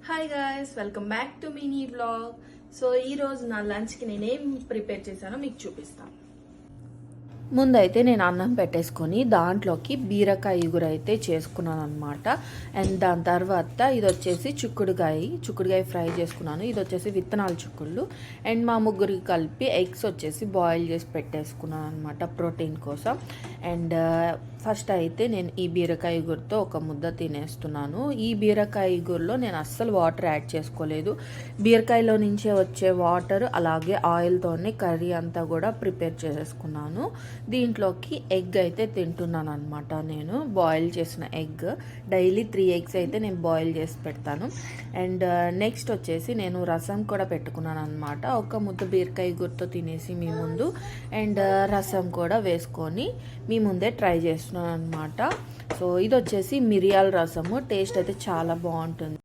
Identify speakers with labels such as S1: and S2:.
S1: Hi guys, welcome back to mini vlog. So ఈ రోజు నా లంచ్కి నేనేం ప్రిపేర్ చేశానో మీకు చూపిస్తాను.
S2: ముందైతే నేను అన్నం పెట్టేసుకొని దాంట్లోకి బీరకాయ ఇగురు అయితే చేసుకున్నాను అనమాట. అండ్ దాని తర్వాత ఇది వచ్చేసి చిక్కుడుకాయ ఫ్రై చేసుకున్నాను. ఇది వచ్చేసి విత్తనాలు చిక్కుళ్ళు. అండ్ మా ముగ్గురికి కలిపి ఎగ్స్ వచ్చేసి బాయిల్ చేసి పెట్టేసుకున్నాను అనమాట ప్రోటీన్ కోసం. అండ్ ఫస్ట్ అయితే నేను ఈ బీరకాయ ఇగురుతో ఒక ముద్ద తినేస్తున్నాను. ఈ బీరకాయ ఇగురులో నేను అస్సలు వాటర్ యాడ్ చేసుకోలేదు. బీరకాయలో నుంచే వచ్చే వాటర్ అలాగే ఆయిల్తోనే కర్రీ అంతా కూడా ప్రిపేర్ చేసేసుకున్నాను. దీంట్లోకి ఎగ్ అయితే తింటున్నాను అనమాట. నేను బాయిల్ చేసిన ఎగ్ డైలీ 3 ఎగ్స్ అయితే నేను బాయిల్ చేసి పెడతాను. అండ్ నెక్స్ట్ వచ్చేసి నేను రసం కూడా పెట్టుకున్నాను అనమాట. ఒక ముద్ద బీరకాయ ఇగురుతో తినేసి మీ ముందు అండ్ రసం కూడా వేసుకొని మీ ముందే ట్రై చేస్తున్నాను అనమాట. సో ఇది వచ్చేసి మిరియాల రసము. టేస్ట్ అయితే చాలా బాగుంటుంది.